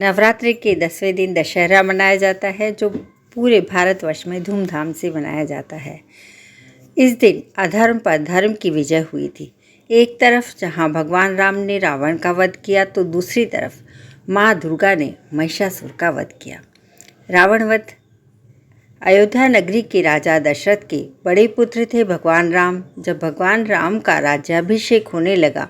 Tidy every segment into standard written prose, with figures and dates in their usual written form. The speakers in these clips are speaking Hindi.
नवरात्रि के 10वें दिन दशहरा मनाया जाता है, जो पूरे भारतवर्ष में धूमधाम से मनाया जाता है। इस दिन अधर्म पर धर्म की विजय हुई थी। एक तरफ जहां भगवान राम ने रावण का वध किया, तो दूसरी तरफ माँ दुर्गा ने महिषासुर का वध किया। रावण वध। अयोध्या नगरी के राजा दशरथ के बड़े पुत्र थे भगवान राम। जब भगवान राम का राज्याभिषेक होने लगा,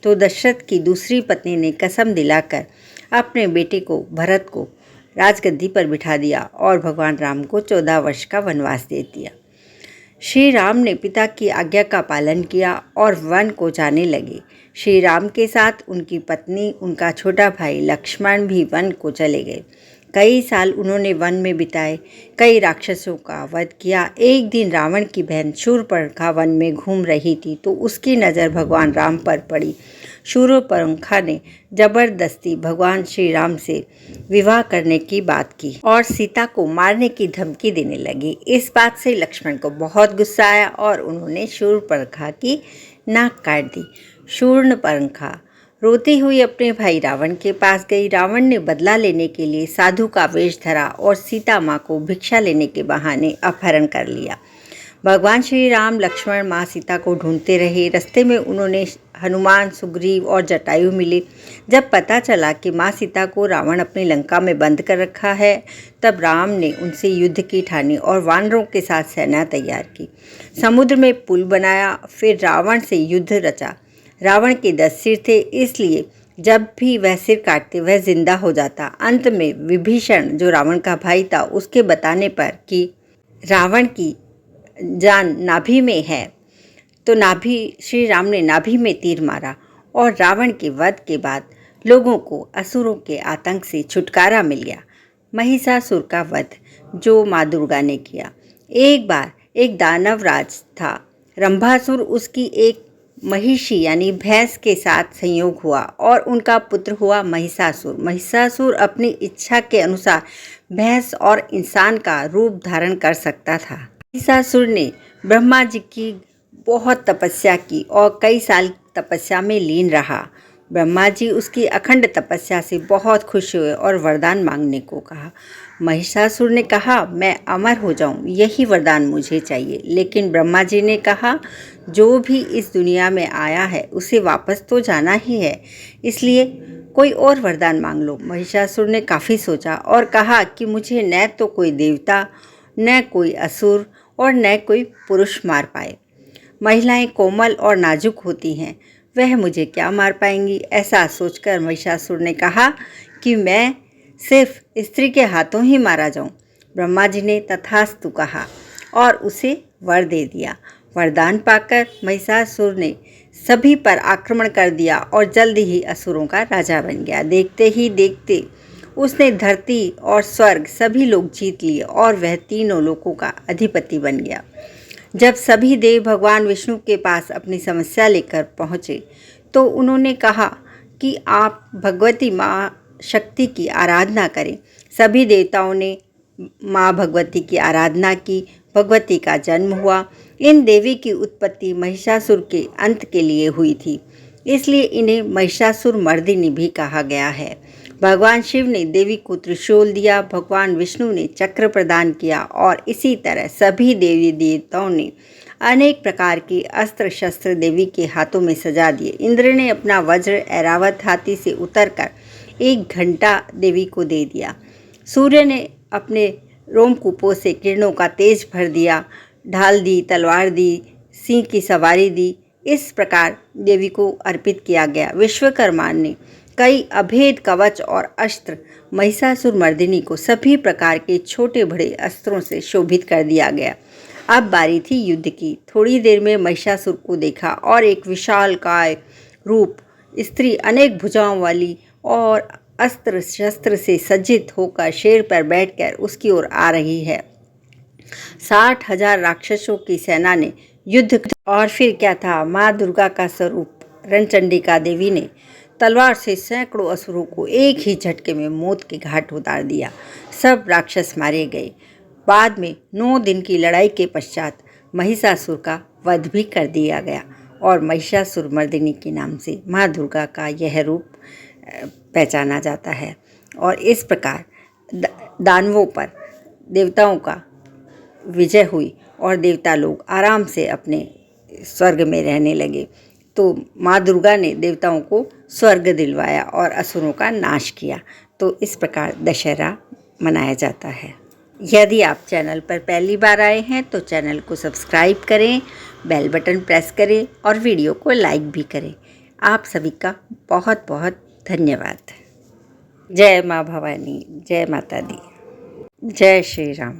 तो दशरथ की दूसरी पत्नी ने कसम दिलाकर अपने बेटे को भरत को राजगद्दी पर बिठा दिया और भगवान राम को 14 वर्ष का वनवास दे दिया। श्री राम ने पिता की आज्ञा का पालन किया और वन को जाने लगे। श्री राम के साथ उनकी पत्नी, उनका छोटा भाई लक्ष्मण भी वन को चले गए। कई साल उन्होंने वन में बिताए, कई राक्षसों का वध किया। एक दिन रावण की बहन शूर्पणखा वन में घूम रही थी, तो उसकी नज़र भगवान राम पर पड़ी। शूर्पणखा ने जबरदस्ती भगवान श्री राम से विवाह करने की बात की और सीता को मारने की धमकी देने लगी। इस बात से लक्ष्मण को बहुत गुस्सा आया और उन्होंने शूर्पणखा की नाक काट दी। शूर्पणखा रोती हुई अपने भाई रावण के पास गई। रावण ने बदला लेने के लिए साधु का वेश धरा और सीता माँ को भिक्षा लेने के बहाने अपहरण कर लिया। भगवान श्री राम लक्ष्मण माँ सीता को ढूंढते रहे। रास्ते में उन्होंने हनुमान, सुग्रीव और जटायु मिले। जब पता चला कि माँ सीता को रावण अपनी लंका में बंद कर रखा है, तब राम ने उनसे युद्ध की ठानी और वानरों के साथ सेना तैयार की। समुद्र में पुल बनाया, फिर रावण से युद्ध रचा। रावण के 10 सिर थे, इसलिए जब भी वह सिर काटते वह जिंदा हो जाता। अंत में विभीषण, जो रावण का भाई था, उसके बताने पर कि रावण की जान नाभि में है, तो श्री राम ने नाभि में तीर मारा और रावण के वध के बाद लोगों को असुरों के आतंक से छुटकारा मिल गया। महिषासुर का वध जो माँ दुर्गा ने किया। एक बार एक दानव राज था रंभासुर, उसकी एक महिषी यानी भैंस के साथ संयोग हुआ और उनका पुत्र हुआ महिषासुर। महिषासुर अपनी इच्छा के अनुसार भैंस और इंसान का रूप धारण कर सकता था। महिषासुर ने ब्रह्मा जी की बहुत तपस्या की और कई साल तपस्या में लीन रहा। ब्रह्मा जी उसकी अखंड तपस्या से बहुत खुश हुए और वरदान मांगने को कहा। महिषासुर ने कहा, मैं अमर हो जाऊं, यही वरदान मुझे चाहिए। लेकिन ब्रह्मा जी ने कहा, जो भी इस दुनिया में आया है उसे वापस तो जाना ही है, इसलिए कोई और वरदान मांग लो। महिषासुर ने काफ़ी सोचा और कहा कि मुझे न तो कोई देवता, न कोई असुर और न कोई पुरुष मार पाए। महिलाएं कोमल और नाजुक होती हैं, वह मुझे क्या मार पाएंगी। ऐसा सोचकर महिषासुर ने कहा कि मैं सिर्फ स्त्री के हाथों ही मारा जाऊं। ब्रह्मा जी ने तथास्तु कहा और उसे वर दे दिया। वरदान पाकर महिषासुर ने सभी पर आक्रमण कर दिया और जल्द ही असुरों का राजा बन गया। देखते ही देखते उसने धरती और स्वर्ग सभी लोग जीत लिए और वह तीनों लोकों का अधिपति बन गया। जब सभी देव भगवान विष्णु के पास अपनी समस्या लेकर पहुँचे, तो उन्होंने कहा कि आप भगवती माँ शक्ति की आराधना करें। सभी देवताओं ने माँ भगवती की आराधना की। भगवती का जन्म हुआ। इन देवी की उत्पत्ति महिषासुर के अंत के लिए हुई थी, इसलिए इन्हें महिषासुर मर्दिनी भी कहा गया है। भगवान शिव ने देवी को त्रिशूल दिया, भगवान विष्णु ने चक्र प्रदान किया और इसी तरह सभी देवी देवताओं ने अनेक प्रकार के अस्त्र शस्त्र देवी के हाथों में सजा दिए। इंद्र ने अपना वज्र ऐरावत हाथी से उतरकर 1 घंटा देवी को दे दिया। सूर्य ने अपने रोमकूपों से किरणों का तेज भर दिया, ढाल दी, तलवार दी, सिंह की सवारी दी। इस प्रकार देवी को अर्पित किया गया। विश्वकर्मा ने कई अभेद कवच और अस्त्र महिषासुर मर्दिनी को सभी प्रकार के छोटे बड़े अस्त्रों से शोभित कर दिया गया। अब बारी थी युद्ध की। थोड़ी देर में महिषासुर को देखा और एक विशालकाय रूप स्त्री अनेक भुजाओं वाली और अस्त्र शस्त्र से सज्जित होकर शेर पर बैठकर उसकी ओर आ रही है। 60,000 राक्षसों की सेना ने युद्ध और फिर क्या था, माँ दुर्गा का स्वरूप रणचंडिका देवी ने तलवार से सैकड़ों असुरों को एक ही झटके में मौत के घाट उतार दिया। सब राक्षस मारे गए। बाद में 9 दिन की लड़ाई के पश्चात महिषासुर का वध भी कर दिया गया और महिषासुर मर्दिनी के नाम से माँ दुर्गा का यह रूप पहचाना जाता है। और इस प्रकार दानवों पर देवताओं का विजय हुई और देवता लोग आराम से अपने स्वर्ग में रहने लगे। तो माँ दुर्गा ने देवताओं को स्वर्ग दिलवाया और असुरों का नाश किया। तो इस प्रकार दशहरा मनाया जाता है। यदि आप चैनल पर पहली बार आए हैं तो चैनल को सब्सक्राइब करें, बेल बटन प्रेस करें और वीडियो को लाइक भी करें। आप सभी का बहुत बहुत धन्यवाद। जय माँ भवानी, जय माता दी, जय श्री राम।